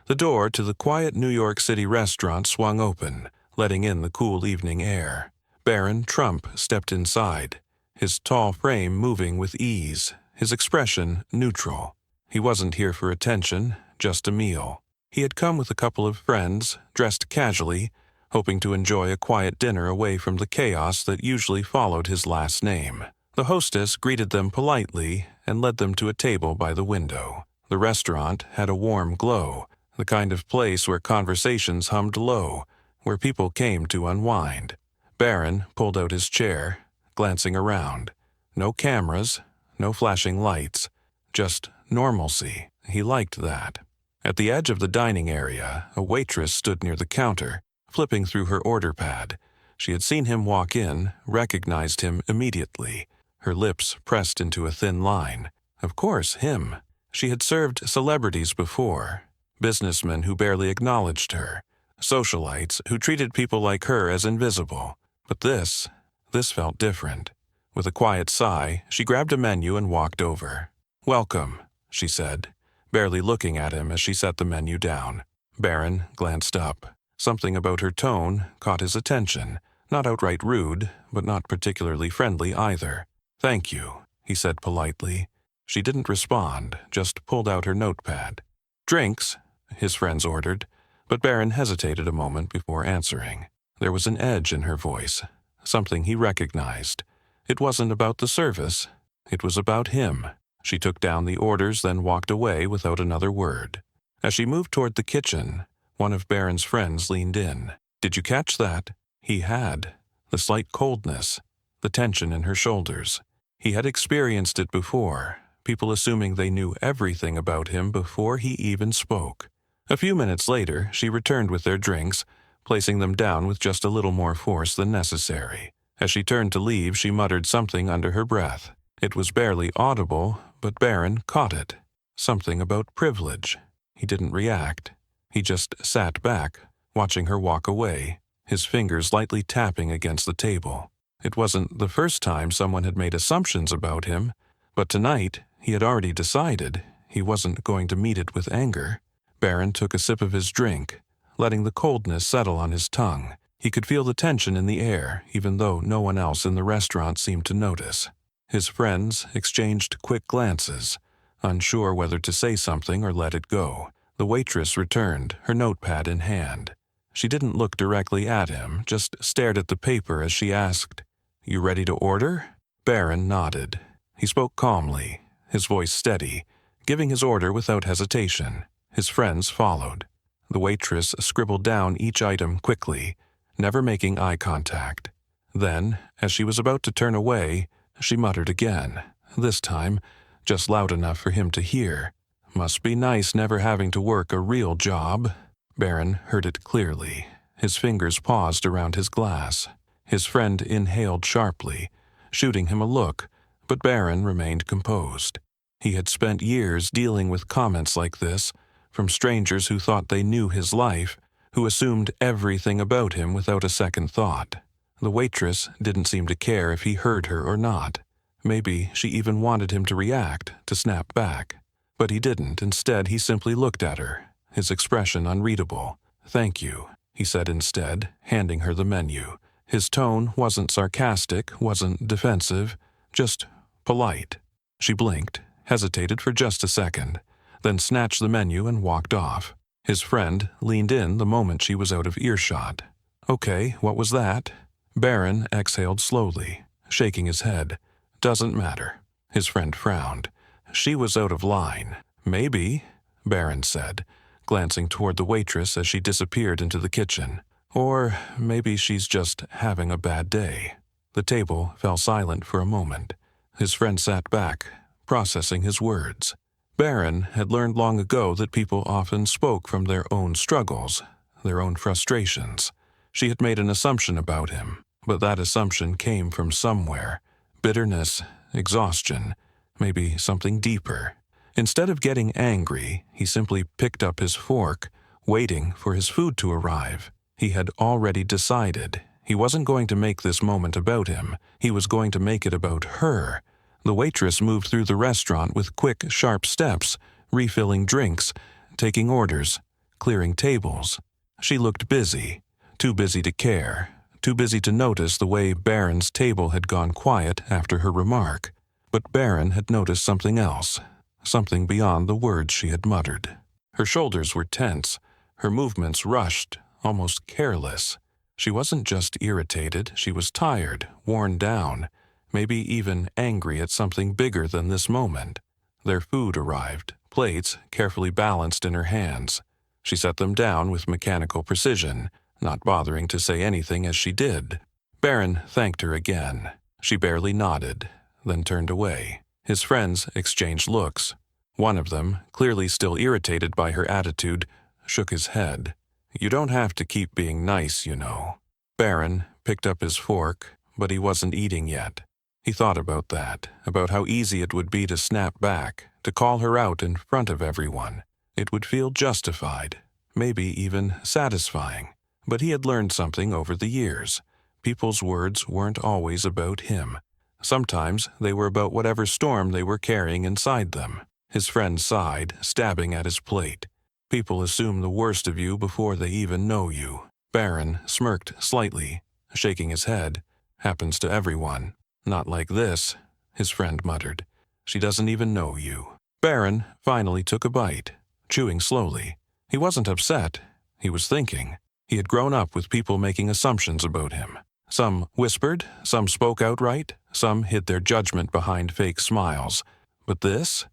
The door to the quiet New York City restaurant swung open, letting in the cool evening air. Barron Trump stepped inside, his tall frame moving with ease, his expression neutral. He wasn't here for attention, just a meal. He had come with a couple of friends, dressed casually, hoping to enjoy a quiet dinner away from the chaos that usually followed his last name. The hostess greeted them politely and led them to a table by the window. The restaurant had a warm glow, the kind of place where conversations hummed low, where people came to unwind. Barron pulled out his chair, glancing around. No cameras, no flashing lights, just normalcy. He liked that. At the edge of the dining area, a waitress stood near the counter, flipping through her order pad. She had seen him walk in, recognized him immediately, her lips pressed into a thin line. Of course, him. She had served celebrities before, businessmen who barely acknowledged her, socialites who treated people like her as invisible. But this felt different. With a quiet sigh, she grabbed a menu and walked over. "Welcome," she said, barely looking at him as she set the menu down. Barron glanced up. Something about her tone caught his attention, not outright rude, but not particularly friendly either. "Thank you," he said politely. She didn't respond, just pulled out her notepad. "Drinks," his friends ordered, but Barron hesitated a moment before answering. There was an edge in her voice, something he recognized. It wasn't about the service, it was about him. She took down the orders, then walked away without another word. As she moved toward the kitchen, one of Barron's friends leaned in. "Did you catch that?" He had. The slight coldness, the tension in her shoulders. He had experienced it before, people assuming they knew everything about him before he even spoke. A few minutes later, she returned with their drinks, placing them down with just a little more force than necessary. As she turned to leave, she muttered something under her breath. It was barely audible, but Barron caught it. Something about privilege. He didn't react. He just sat back, watching her walk away, his fingers lightly tapping against the table. It wasn't the first time someone had made assumptions about him, but tonight he had already decided he wasn't going to meet it with anger. Barron took a sip of his drink, letting the coldness settle on his tongue. He could feel the tension in the air, even though no one else in the restaurant seemed to notice. His friends exchanged quick glances, unsure whether to say something or let it go. The waitress returned, her notepad in hand. She didn't look directly at him, just stared at the paper as she asked, "You ready to order?" Barron nodded. He spoke calmly, his voice steady, giving his order without hesitation. His friends followed. The waitress scribbled down each item quickly, never making eye contact. Then, as she was about to turn away, she muttered again, this time just loud enough for him to hear. "Must be nice never having to work a real job." Barron heard it clearly. His fingers paused around his glass. His friend inhaled sharply, shooting him a look, but Barron remained composed. He had spent years dealing with comments like this, from strangers who thought they knew his life, who assumed everything about him without a second thought. The waitress didn't seem to care if he heard her or not. Maybe she even wanted him to react, to snap back. But he didn't. Instead, he simply looked at her, his expression unreadable. "Thank you," he said instead, handing her the menu. His tone wasn't sarcastic, wasn't defensive, just polite. She blinked, hesitated for just a second, then snatched the menu and walked off. His friend leaned in the moment she was out of earshot. "Okay, what was that?" Barron exhaled slowly, shaking his head. "Doesn't matter." His friend frowned. She was out of line. "Maybe," Barron said, glancing toward the waitress as she disappeared into the kitchen. "Or maybe she's just having a bad day." The table fell silent for a moment. His friend sat back, processing his words. Barron had learned long ago that people often spoke from their own struggles, their own frustrations. She had made an assumption about him, but that assumption came from somewhere. Bitterness, exhaustion, maybe something deeper. Instead of getting angry, he simply picked up his fork, waiting for his food to arrive. He had already decided. He wasn't going to make this moment about him. He was going to make it about her. The waitress moved through the restaurant with quick, sharp steps, refilling drinks, taking orders, clearing tables. She looked busy, too busy to care, too busy to notice the way Barron's table had gone quiet after her remark. But Barron had noticed something else, something beyond the words she had muttered. Her shoulders were tense, her movements rushed, almost careless. She wasn't just irritated, she was tired, worn down, maybe even angry at something bigger than this moment. Their food arrived, plates carefully balanced in her hands. She set them down with mechanical precision, not bothering to say anything as she did. Barron thanked her again. She barely nodded, then turned away. His friends exchanged looks. One of them, clearly still irritated by her attitude, shook his head. "You don't have to keep being nice, you know." Barron picked up his fork, but he wasn't eating yet. He thought about that, about how easy it would be to snap back, to call her out in front of everyone. It would feel justified, maybe even satisfying. But he had learned something over the years. People's words weren't always about him. Sometimes they were about whatever storm they were carrying inside them. His friend sighed, stabbing at his plate. "People assume the worst of you before they even know you." Barron smirked slightly, shaking his head. "Happens to everyone. Not like this," his friend muttered. "She doesn't even know you." Barron finally took a bite, chewing slowly. He wasn't upset. He was thinking. He had grown up with people making assumptions about him. Some whispered, some spoke outright, some hid their judgment behind fake smiles. But this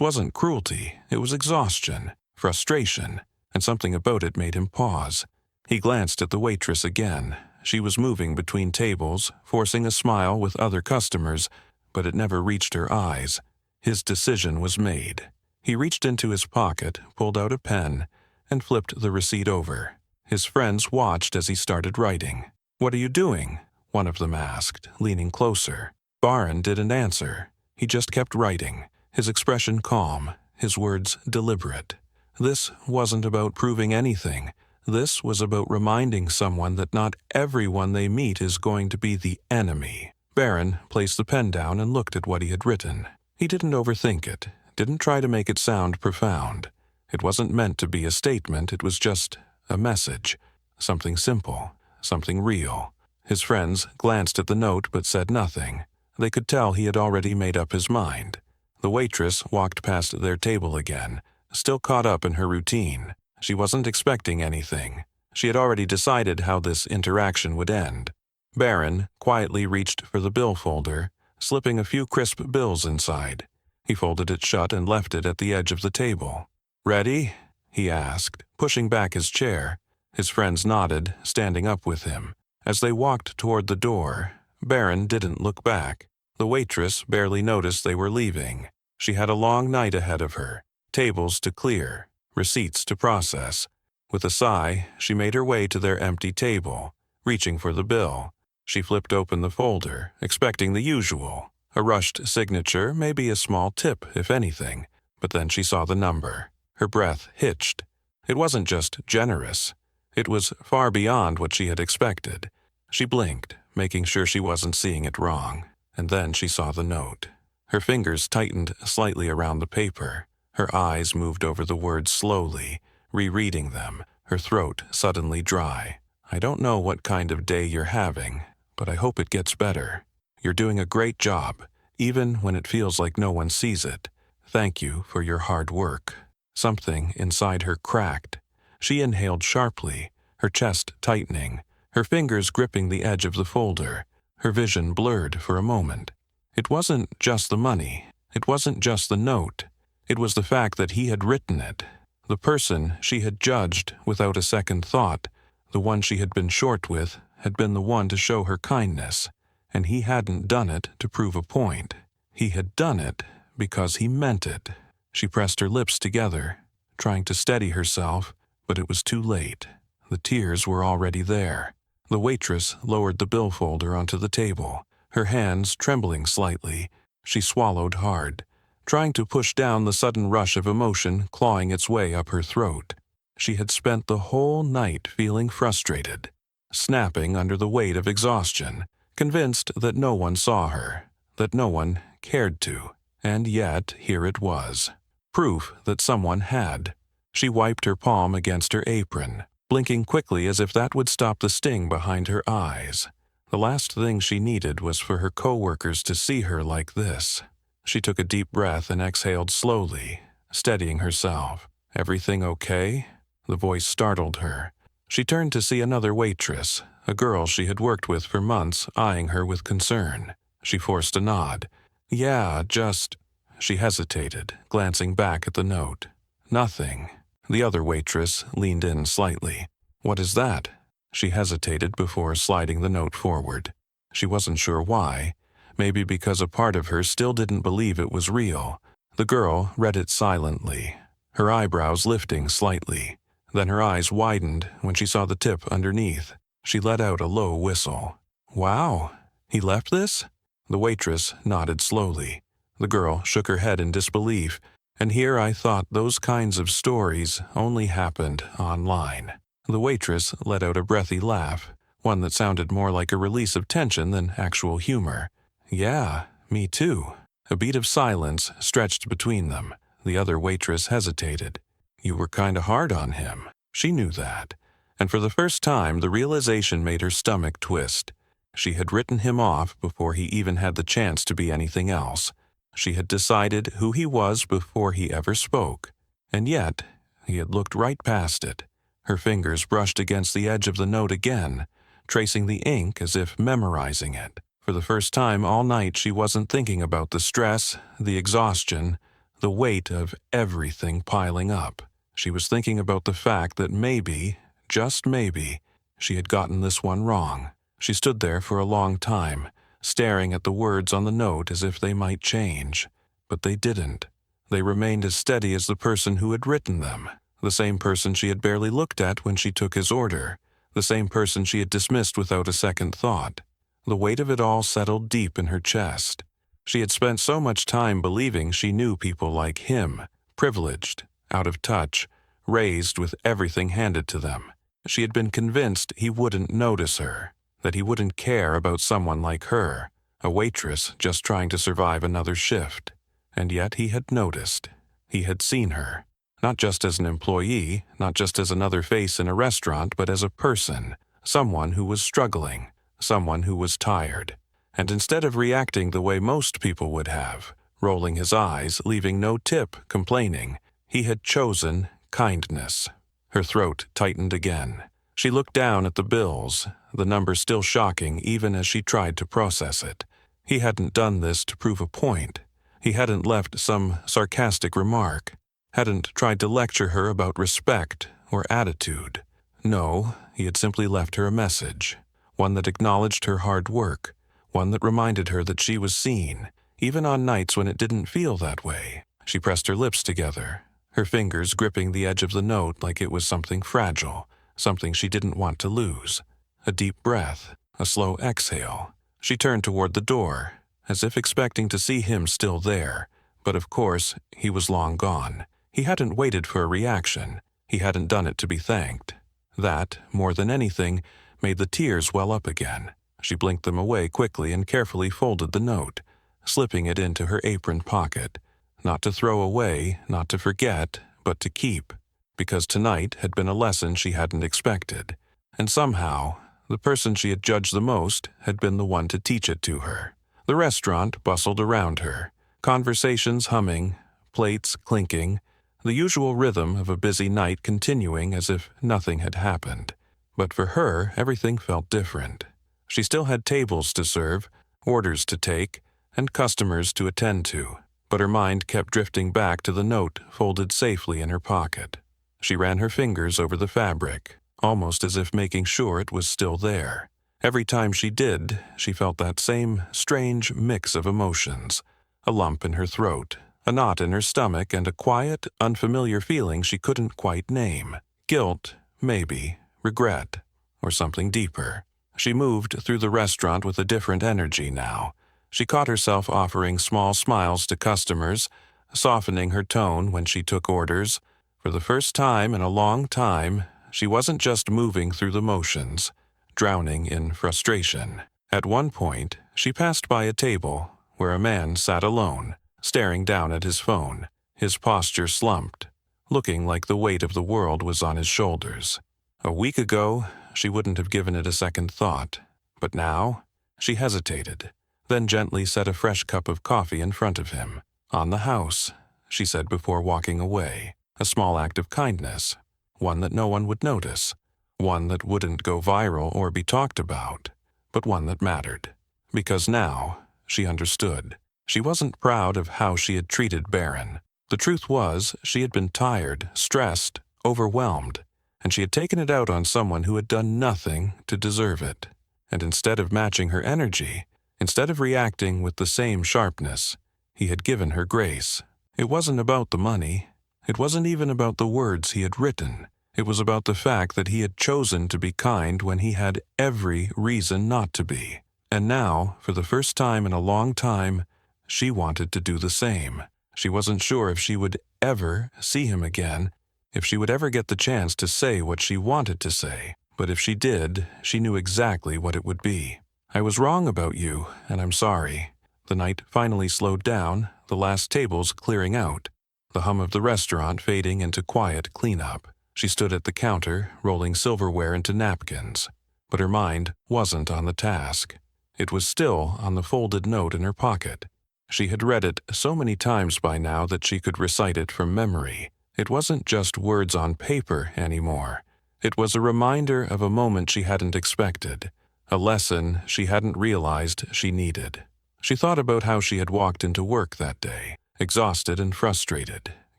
wasn't cruelty. It was exhaustion, frustration, and something about it made him pause. He glanced at the waitress again. She was moving between tables, forcing a smile with other customers, but it never reached her eyes. His decision was made. He reached into his pocket, pulled out a pen, and flipped the receipt over. His friends watched as he started writing. "What are you doing?" one of them asked, leaning closer. Barron didn't answer. He just kept writing, his expression calm, his words deliberate. This wasn't about proving anything. This was about reminding someone that not everyone they meet is going to be the enemy. Barron placed the pen down and looked at what he had written. He didn't overthink it, didn't try to make it sound profound. It wasn't meant to be a statement, it was just a message. Something simple, something real. His friends glanced at the note but said nothing. They could tell he had already made up his mind. The waitress walked past their table again, still caught up in her routine. She wasn't expecting anything. She had already decided how this interaction would end. Barron quietly reached for the bill folder, slipping a few crisp bills inside. He folded it shut and left it at the edge of the table. "Ready?" he asked, pushing back his chair. His friends nodded, standing up with him. As they walked toward the door, Barron didn't look back. The waitress barely noticed they were leaving. She had a long night ahead of her, tables to clear, receipts to process. With a sigh, she made her way to their empty table, reaching for the bill. She flipped open the folder, expecting the usual. A rushed signature, maybe a small tip, if anything. But then she saw the number. Her breath hitched. It wasn't just generous. It was far beyond what she had expected. She blinked, making sure she wasn't seeing it wrong. And then she saw the note. Her fingers tightened slightly around the paper. Her eyes moved over the words slowly, rereading them, her throat suddenly dry. "I don't know what kind of day you're having, but I hope it gets better. You're doing a great job, even when it feels like no one sees it. Thank you for your hard work." Something inside her cracked. She inhaled sharply, her chest tightening, her fingers gripping the edge of the folder. Her vision blurred for a moment. It wasn't just the money. It wasn't just the note. It was the fact that he had written it. The person she had judged without a second thought, the one she had been short with, had been the one to show her kindness. And he hadn't done it to prove a point. He had done it because he meant it. She pressed her lips together, trying to steady herself, but it was too late. The tears were already there. The waitress lowered the bill folder onto the table, her hands trembling slightly. She swallowed hard, trying to push down the sudden rush of emotion clawing its way up her throat. She had spent the whole night feeling frustrated, snapping under the weight of exhaustion, convinced that no one saw her, that no one cared to. And yet, here it was. Proof that someone had. She wiped her palm against her apron, blinking quickly as if that would stop the sting behind her eyes. The last thing she needed was for her coworkers to see her like this. She took a deep breath and exhaled slowly, steadying herself. "Everything okay?" The voice startled her. She turned to see another waitress, a girl she had worked with for months, eyeing her with concern. She forced a nod. "Yeah, just—" She hesitated, glancing back at the note. "Nothing." The other waitress leaned in slightly. "What is that?" She hesitated before sliding the note forward. She wasn't sure why. Maybe because a part of her still didn't believe it was real. The girl read it silently, her eyebrows lifting slightly. Then her eyes widened when she saw the tip underneath. She let out a low whistle. "Wow, he left this?" The waitress nodded slowly. The girl shook her head in disbelief. "And here I thought those kinds of stories only happened online." The waitress let out a breathy laugh, one that sounded more like a release of tension than actual humor. "Yeah, me too." A beat of silence stretched between them. The other waitress hesitated. "You were kinda hard on him." She knew that. And for the first time, the realization made her stomach twist. She had written him off before he even had the chance to be anything else. She had decided who he was before he ever spoke. And yet, he had looked right past it. Her fingers brushed against the edge of the note again, tracing the ink as if memorizing it. For the first time all night, she wasn't thinking about the stress, the exhaustion, the weight of everything piling up. She was thinking about the fact that maybe, just maybe, she had gotten this one wrong. She stood there for a long time, staring at the words on the note as if they might change. But they didn't. They remained as steady as the person who had written them. The same person she had barely looked at when she took his order. The same person she had dismissed without a second thought. The weight of it all settled deep in her chest. She had spent so much time believing she knew people like him, privileged, out of touch, raised with everything handed to them. She had been convinced he wouldn't notice her, that he wouldn't care about someone like her, a waitress just trying to survive another shift. And yet he had noticed. He had seen her. Not just as an employee, not just as another face in a restaurant, but as a person, someone who was struggling, someone who was tired. And instead of reacting the way most people would have, rolling his eyes, leaving no tip, complaining, he had chosen kindness. Her throat tightened again. She looked down at the bills, the number still shocking even as she tried to process it. He hadn't done this to prove a point. He hadn't left some sarcastic remark, hadn't tried to lecture her about respect or attitude. No, he had simply left her a message, one that acknowledged her hard work, one that reminded her that she was seen, even on nights when it didn't feel that way. She pressed her lips together, her fingers gripping the edge of the note like it was something fragile, something she didn't want to lose. A deep breath, a slow exhale. She turned toward the door, as if expecting to see him still there, but of course, he was long gone. He hadn't waited for a reaction. He hadn't done it to be thanked. That, more than anything, made the tears well up again. She blinked them away quickly and carefully folded the note, slipping it into her apron pocket. Not to throw away, not to forget, but to keep. Because tonight had been a lesson she hadn't expected. And somehow, the person she had judged the most had been the one to teach it to her. The restaurant bustled around her, conversations humming, plates clinking, the usual rhythm of a busy night continuing as if nothing had happened. But for her, everything felt different. She still had tables to serve, orders to take, and customers to attend to, but her mind kept drifting back to the note folded safely in her pocket. She ran her fingers over the fabric, almost as if making sure it was still there. Every time she did, she felt that same strange mix of emotions, a lump in her throat, a knot in her stomach, and a quiet, unfamiliar feeling she couldn't quite name. Guilt, maybe, regret, or something deeper. She moved through the restaurant with a different energy now. She caught herself offering small smiles to customers, softening her tone when she took orders. For the first time in a long time, she wasn't just moving through the motions, drowning in frustration. At one point, she passed by a table where a man sat alone, staring down at his phone, his posture slumped, looking like the weight of the world was on his shoulders. A week ago, she wouldn't have given it a second thought, but now, she hesitated, then gently set a fresh cup of coffee in front of him. "On the house," she said before walking away, a small act of kindness, one that no one would notice, one that wouldn't go viral or be talked about, but one that mattered. Because now, she understood. She wasn't proud of how she had treated Barron. The truth was, she had been tired, stressed, overwhelmed, and she had taken it out on someone who had done nothing to deserve it. And instead of matching her energy, instead of reacting with the same sharpness, he had given her grace. It wasn't about the money. It wasn't even about the words he had written. It was about the fact that he had chosen to be kind when he had every reason not to be. And now, for the first time in a long time, she wanted to do the same. She wasn't sure if she would ever see him again, if she would ever get the chance to say what she wanted to say. But if she did, she knew exactly what it would be. "I was wrong about you, and I'm sorry." The night finally slowed down, the last tables clearing out, the hum of the restaurant fading into quiet cleanup. She stood at the counter, rolling silverware into napkins, but her mind wasn't on the task. It was still on the folded note in her pocket. She had read it so many times by now that she could recite it from memory. It wasn't just words on paper anymore. It was a reminder of a moment she hadn't expected, a lesson she hadn't realized she needed. She thought about how she had walked into work that day, exhausted and frustrated,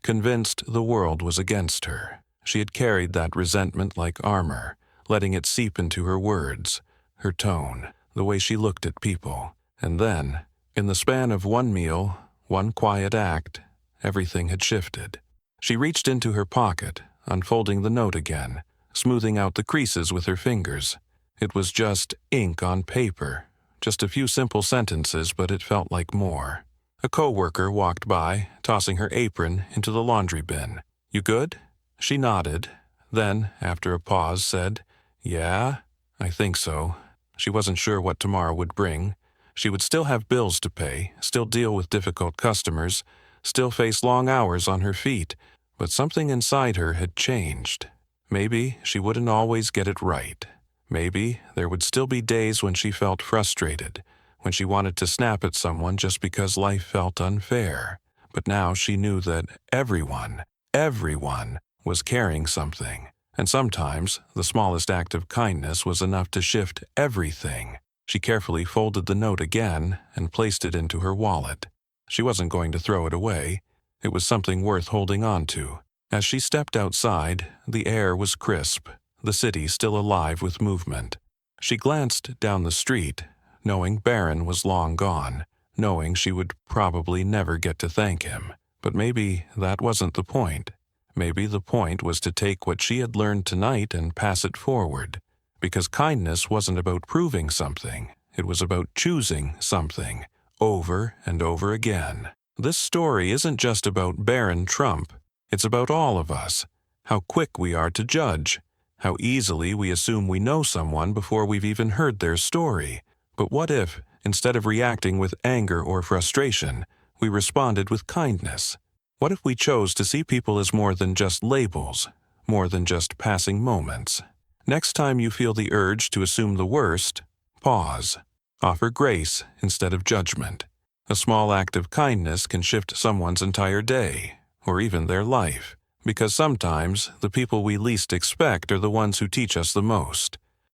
convinced the world was against her. She had carried that resentment like armor, letting it seep into her words, her tone, the way she looked at people. And then, in the span of one meal, one quiet act, everything had shifted. She reached into her pocket, unfolding the note again, smoothing out the creases with her fingers. It was just ink on paper, just a few simple sentences, but it felt like more. A coworker walked by, tossing her apron into the laundry bin. "You good?" She nodded, then, after a pause, said, "Yeah, I think so." She wasn't sure what tomorrow would bring. She would still have bills to pay, still deal with difficult customers, still face long hours on her feet, but something inside her had changed. Maybe she wouldn't always get it right. Maybe there would still be days when she felt frustrated, when she wanted to snap at someone just because life felt unfair. But now she knew that everyone was carrying something, and sometimes the smallest act of kindness was enough to shift everything. She carefully folded the note again and placed it into her wallet. She wasn't going to throw it away. It was something worth holding on to. As she stepped outside, the air was crisp, the city still alive with movement. She glanced down the street, knowing Barron was long gone, knowing she would probably never get to thank him. But maybe that wasn't the point. Maybe the point was to take what she had learned tonight and pass it forward. Because kindness wasn't about proving something. It was about choosing something, over and over again. This story isn't just about Barron Trump. It's about all of us. How quick we are to judge. How easily we assume we know someone before we've even heard their story. But what if, instead of reacting with anger or frustration, we responded with kindness? What if we chose to see people as more than just labels, more than just passing moments? Next time you feel the urge to assume the worst, pause. Offer grace instead of judgment. A small act of kindness can shift someone's entire day, or even their life, because sometimes the people we least expect are the ones who teach us the most.